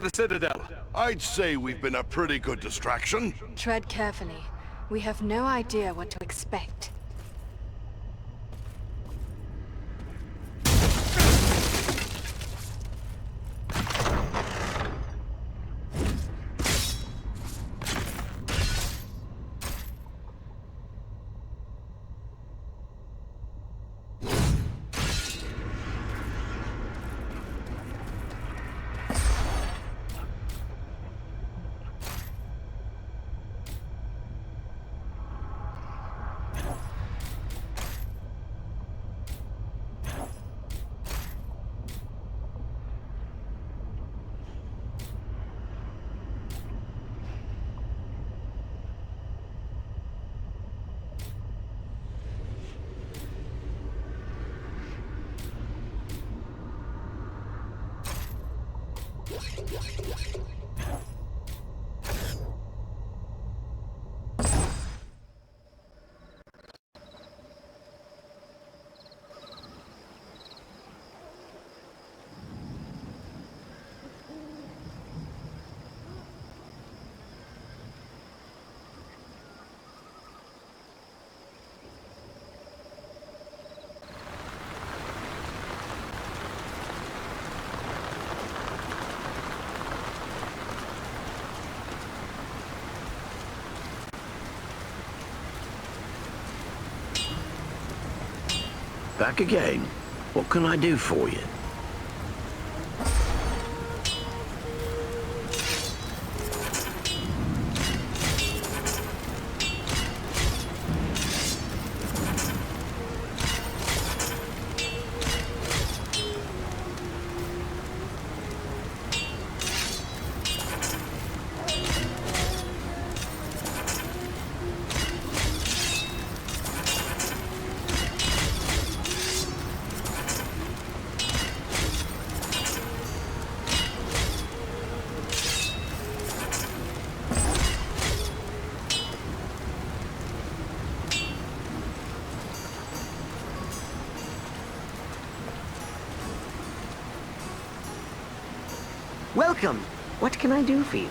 the Citadel? I'd say we've been a pretty good distraction. Tread carefully. We have no idea what to expect. Back again. What can I do for you? Welcome. What can I do for you?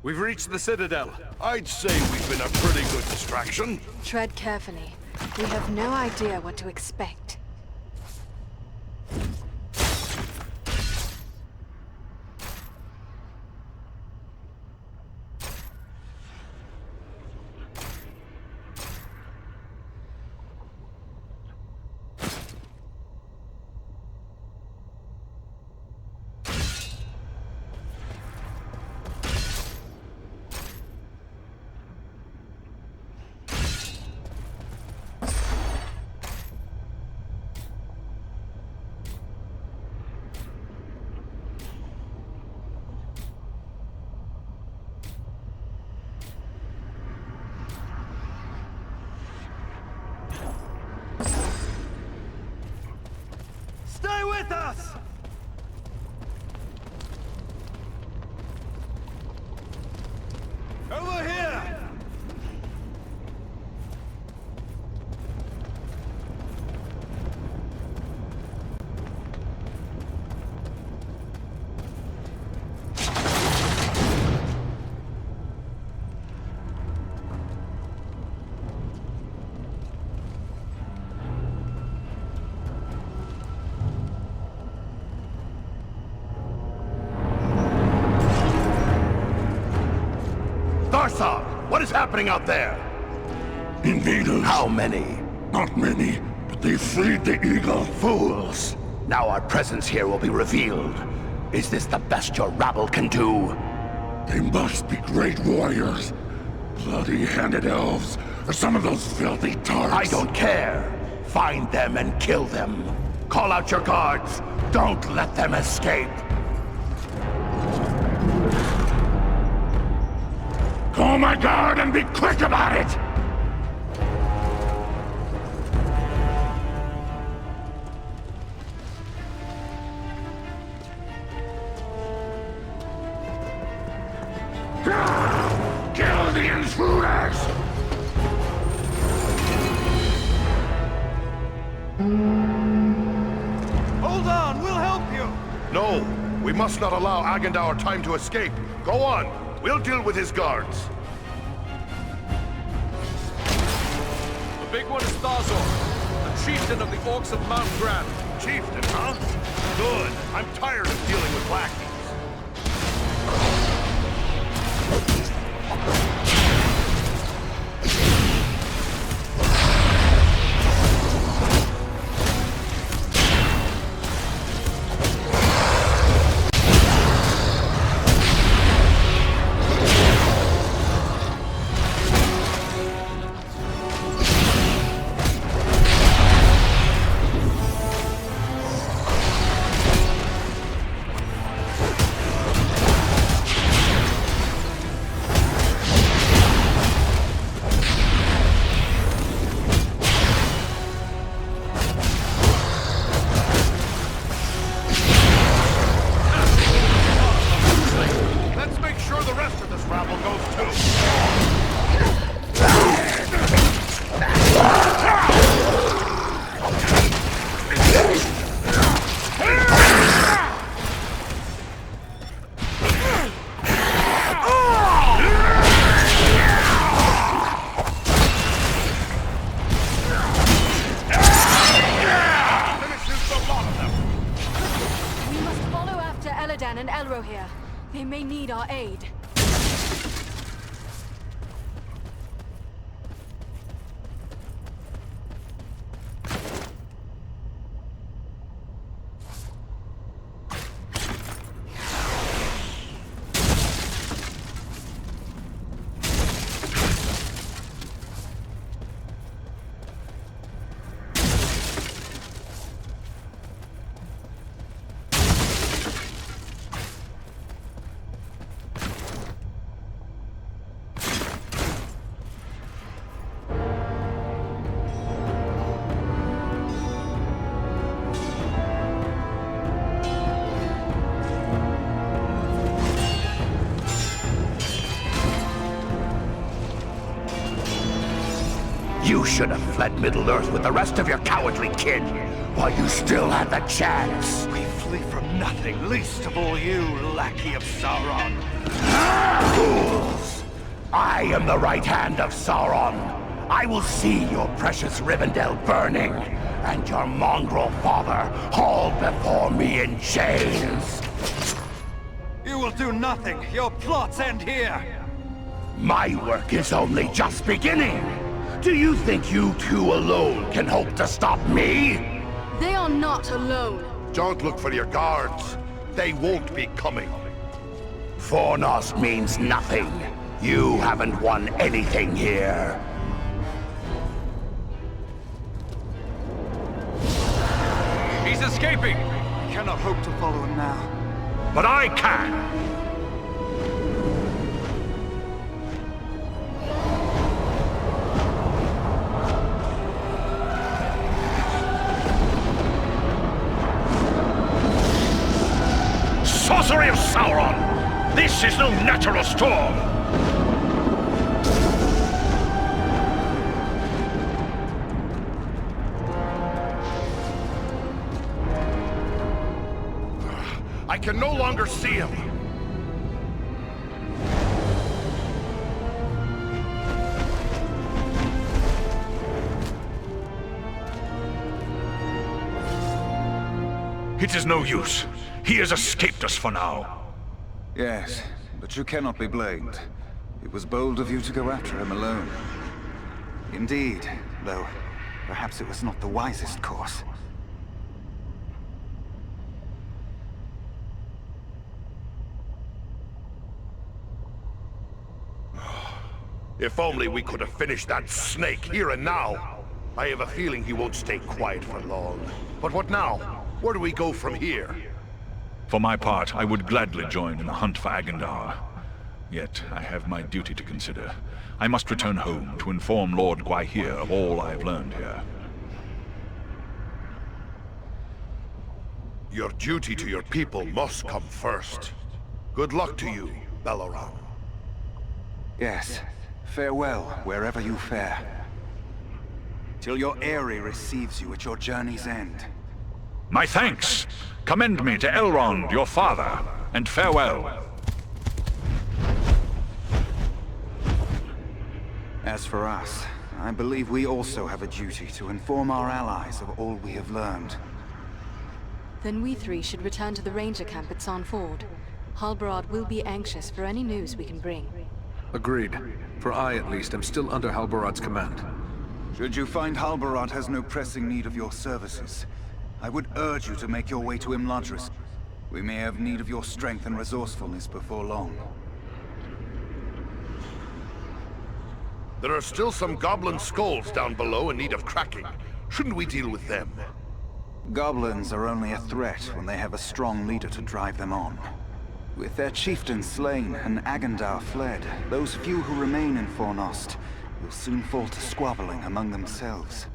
We've reached the Citadel. I'd say we've been a pretty good distraction. Tread carefully. We have no idea what to expect. Stay with us! Over here! What is happening out there? Invaders. How many? Not many, but they freed the eagle. Fools! Now our presence here will be revealed. Is this the best your rabble can do? They must be great warriors. Bloody-handed elves, or some of those filthy tarts. I don't care. Find them and kill them. Call out your guards. Don't let them escape. Call my guard and be quick about it! Kill the intruders! Hold on, we'll help you! No, we must not allow Agandaur time to escape. Go on. We'll deal with his guards. The big one is Thazor, the chieftain of the Orcs of Mount Grand. Chieftain, huh? Good. I'm tired of dealing with lackeys. They may need our aid. You should have fled Middle-earth with the rest of your cowardly kin, while you still had the chance. We flee from nothing, least of all you, lackey of Sauron. Fools! I am the right hand of Sauron. I will see your precious Rivendell burning, and your mongrel father hauled before me in chains. You will do nothing. Your plots end here. My work is only just beginning. Do you think you two alone can hope to stop me? They are not alone. Don't look for your guards. They won't be coming. Fornost means nothing. You haven't won anything here. He's escaping! I cannot hope to follow him now. But I can! Sorcery of Sauron! This is no natural storm! I can no longer see him! It is no use. He has escaped us for now. Yes, but you cannot be blamed. It was bold of you to go after him alone. Indeed, though perhaps it was not the wisest course. If only we could have finished that snake here and now. I have a feeling he won't stay quiet for long. But what now? Where do we go from here? For my part, I would gladly join in the hunt for Agandar. Yet, I have my duty to consider. I must return home to inform Lord Gwaihir of all I have learned here. Your duty to your people must come first. Good luck to you, Belleron. Yes, farewell wherever you fare. Till your Eyrie receives you at your journey's end. My thanks! Commend me to Elrond, your father, and farewell. As for us, I believe we also have a duty to inform our allies of all we have learned. Then we three should return to the ranger camp at Sarn Ford. Halbarad will be anxious for any news we can bring. Agreed. For I, at least, am still under Halbarad's command. Should you find Halbarad has no pressing need of your services, I would urge you to make your way to Imladris. We may have need of your strength and resourcefulness before long. There are still some goblin skulls down below in need of cracking. Shouldn't we deal with them? Goblins are only a threat when they have a strong leader to drive them on. With their chieftain slain and Agandar fled, those few who remain in Fornost will soon fall to squabbling among themselves.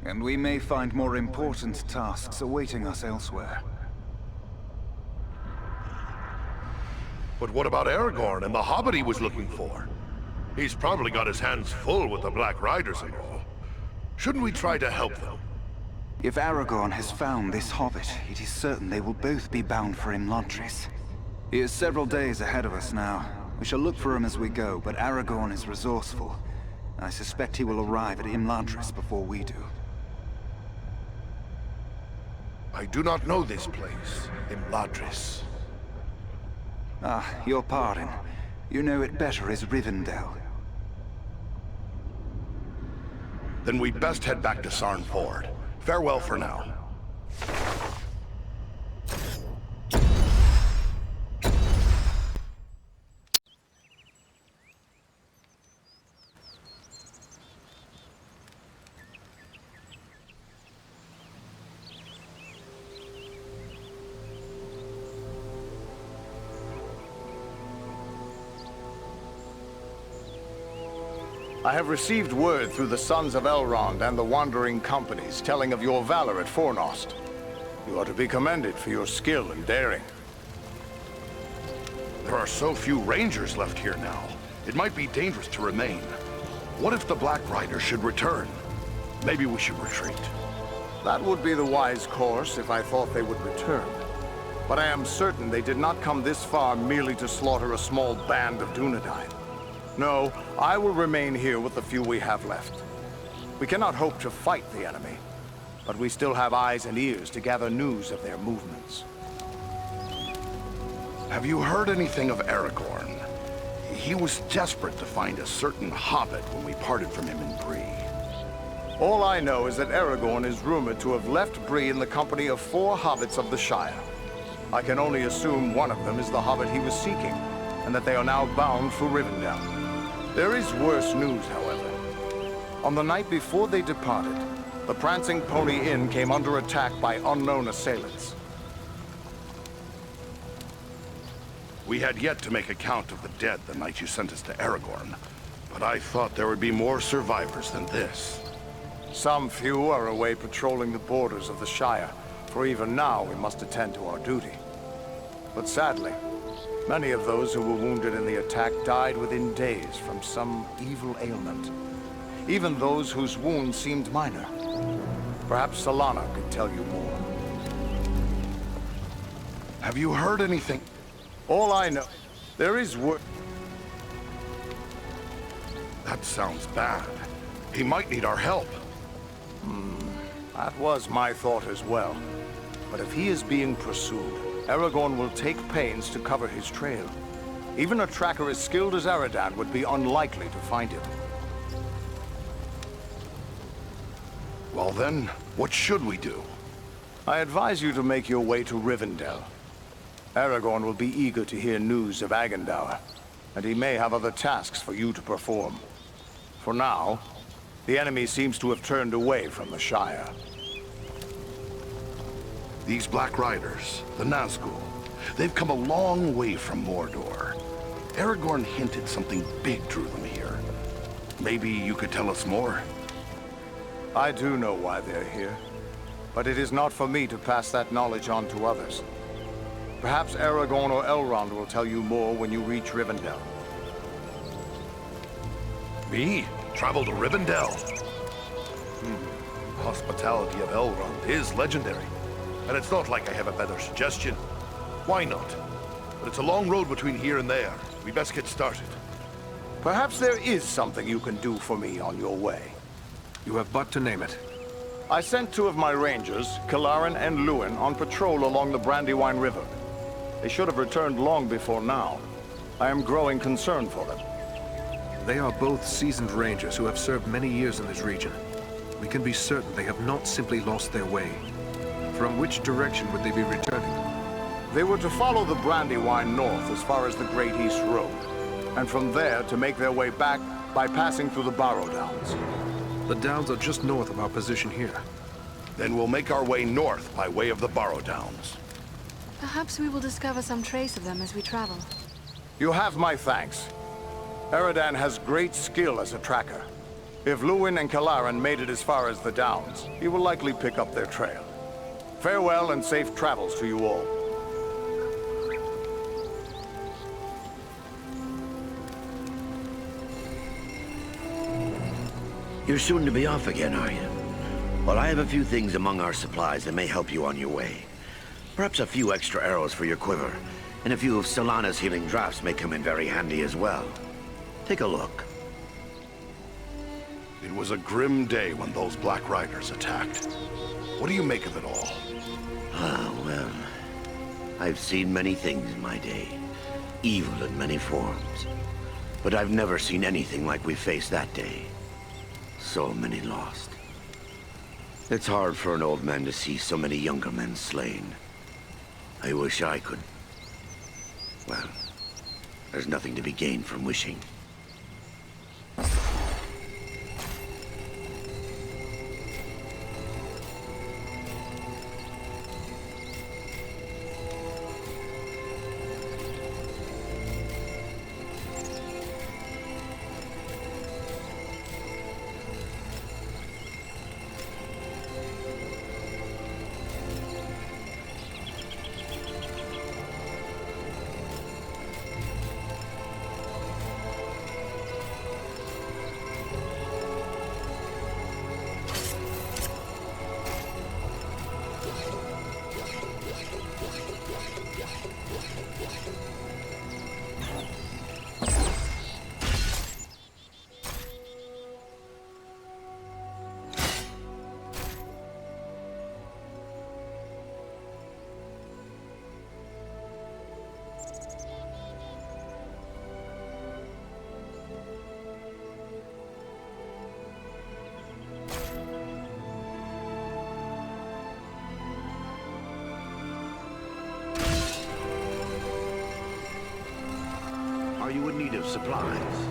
And we may find more important tasks awaiting us elsewhere. But what about Aragorn and the hobbit he was looking for? He's probably got his hands full with the Black Riders and all. Shouldn't we try to help them? If Aragorn has found this hobbit, it is certain they will both be bound for Imladris. He is several days ahead of us now. We shall look for him as we go, but Aragorn is resourceful. I suspect he will arrive at Imladris before we do. I do not know this place, Imladris. Ah, your pardon. You know it better as Rivendell. Then we'd best head back to Sarn Ford. Farewell for now. I have received word through the Sons of Elrond and the Wandering Companies telling of your valor at Fornost. You are to be commended for your skill and daring. There are so few rangers left here now. It might be dangerous to remain. What if the Black Riders should return? Maybe we should retreat. That would be the wise course if I thought they would return. But I am certain they did not come this far merely to slaughter a small band of Dunedain. No, I will remain here with the few we have left. We cannot hope to fight the enemy, but we still have eyes and ears to gather news of their movements. Have you heard anything of Aragorn? He was desperate to find a certain hobbit when we parted from him in Bree. All I know is that Aragorn is rumored to have left Bree in the company of 4 hobbits of the Shire. I can only assume one of them is the hobbit he was seeking, and that they are now bound for Rivendell. There is worse news, however. On the night before they departed, the Prancing Pony Inn came under attack by unknown assailants. We had yet to make a count of the dead the night you sent us to Aragorn, but I thought there would be more survivors than this. Some few are away patrolling the borders of the Shire, for even now we must attend to our duty. But sadly, many of those who were wounded in the attack died within days from some evil ailment. Even those whose wounds seemed minor. Perhaps Solana could tell you more. Have you heard anything? All I know, there is word. That sounds bad. He might need our help. That was my thought as well. But if he is being pursued, Aragorn will take pains to cover his trail. Even a tracker as skilled as Aradan would be unlikely to find him. Well then, what should we do? I advise you to make your way to Rivendell. Aragorn will be eager to hear news of Agandaur, and he may have other tasks for you to perform. For now, the enemy seems to have turned away from the Shire. These Black Riders, the Nazgul, they've come a long way from Mordor. Aragorn hinted something big drew them here. Maybe you could tell us more? I do know why they're here, but it is not for me to pass that knowledge on to others. Perhaps Aragorn or Elrond will tell you more when you reach Rivendell. Me? Travel to Rivendell? Hospitality of Elrond is legendary, and it's not like I have a better suggestion. Why not? But it's a long road between here and there. We best get started. Perhaps there is something you can do for me on your way. You have but to name it. I sent 2 of my rangers, Kilaran and Luin, on patrol along the Brandywine River. They should have returned long before now. I am growing concerned for them. They are both seasoned rangers who have served many years in this region. We can be certain they have not simply lost their way. From which direction would they be returning? They were to follow the Brandywine north as far as the Great East Road, and from there to make their way back by passing through the Barrow Downs. The downs are just north of our position here. Then we'll make our way north by way of the Barrow Downs. Perhaps we will discover some trace of them as we travel. You have my thanks. Aradan has great skill as a tracker. If Luin and Kilaran made it as far as the Downs, he will likely pick up their trail. Farewell and safe travels to you all. You're soon to be off again, are you? Well, I have a few things among our supplies that may help you on your way. Perhaps a few extra arrows for your quiver, and a few of Solana's healing drafts may come in very handy as well. Take a look. It was a grim day when those Black Riders attacked. What do you make of it all? Ah, well, I've seen many things in my day. Evil in many forms. But I've never seen anything like we faced that day. So many lost. It's hard for an old man to see so many younger men slain. I wish I could. Well, there's nothing to be gained from wishing. need of supplies.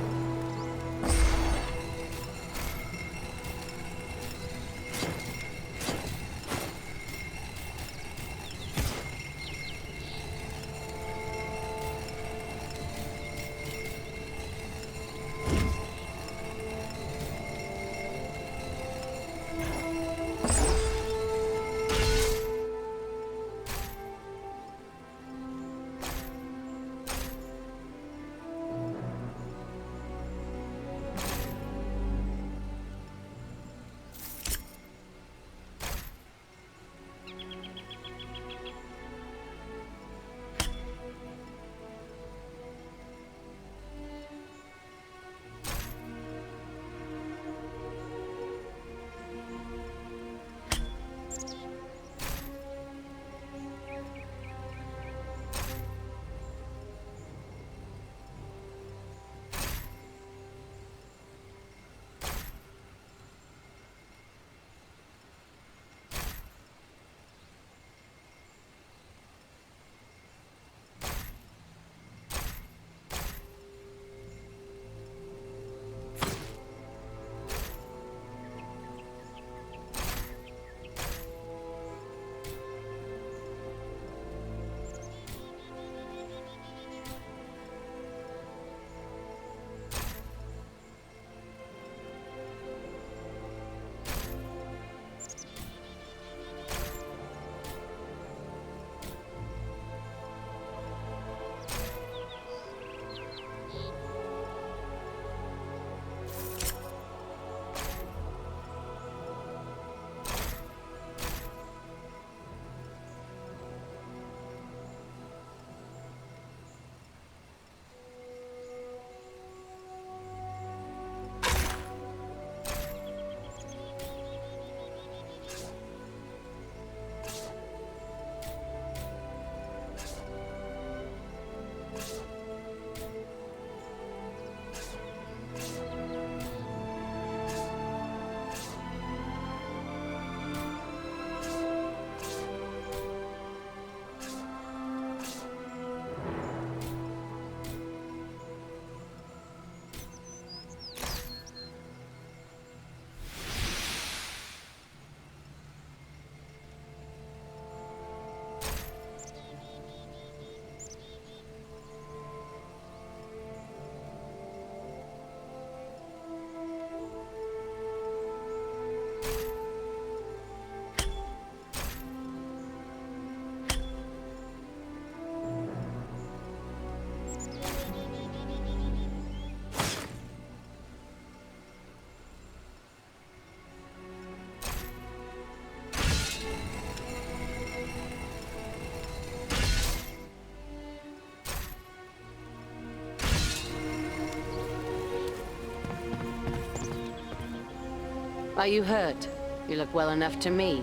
Are you hurt? You look well enough to me.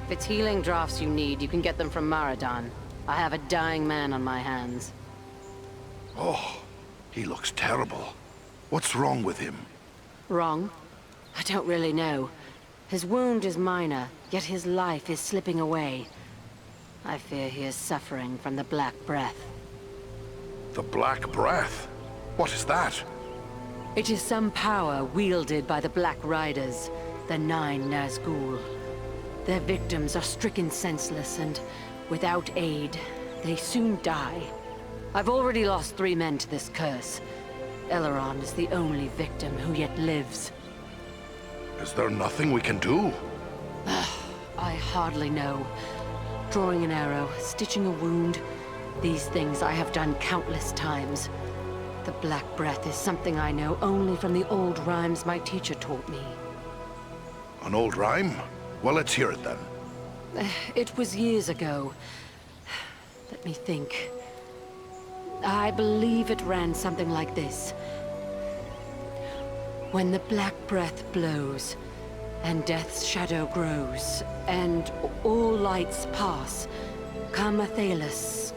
If it's healing drafts you need, you can get them from Maradan. I have a dying man on my hands. Oh, he looks terrible. What's wrong with him? Wrong? I don't really know. His wound is minor, yet his life is slipping away. I fear he is suffering from the Black Breath. The Black Breath? What is that? It is some power wielded by the Black Riders, the 9 Nazgul. Their victims are stricken senseless, and without aid, they soon die. I've already lost 3 men to this curse. Elrond is the only victim who yet lives. Is there nothing we can do? I hardly know. Drawing an arrow, stitching a wound, these things I have done countless times. The Black Breath is something I know only from the old rhymes my teacher taught me. An old rhyme? Well, let's hear it then. It was years ago. Let me think. I believe it ran something like this. When the Black Breath blows, and death's shadow grows, and all lights pass, come Athelas,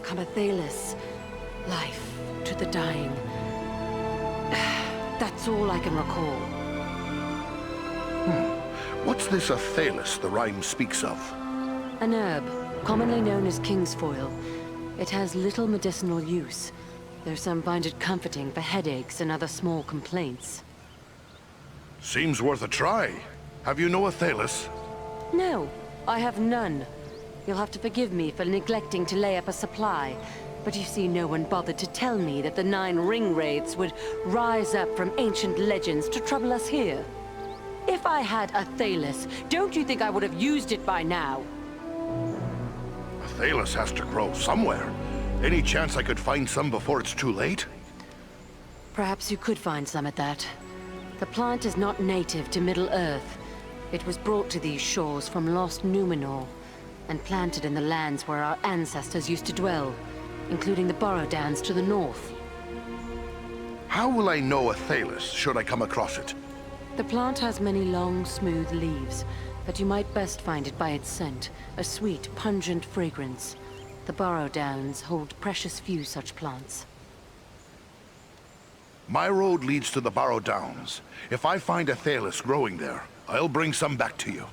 life to the dying. That's all I can recall. What's this Athelas the rhyme speaks of? An herb, commonly known as kingsfoil. It has little medicinal use. though some find it comforting for headaches and other small complaints. Seems worth a try. Have you no Athelis? No, I have none. You'll have to forgive me for neglecting to lay up a supply. But you see, no one bothered to tell me that the 9 ring wraiths would rise up from ancient legends to trouble us here. If I had Athelis, don't you think I would have used it by now? Athelis has to grow somewhere. Any chance I could find some before it's too late? Perhaps you could find some at that. The plant is not native to Middle-earth. It was brought to these shores from lost Numenor, and planted in the lands where our ancestors used to dwell, including the Borrowdowns to the north. How will I know Athelis, should I come across it? The plant has many long, smooth leaves, but you might best find it by its scent, a sweet, pungent fragrance. The Borrowdowns hold precious few such plants. My road leads to the Barrow Downs. If I find Athelis growing there, I'll bring some back to you.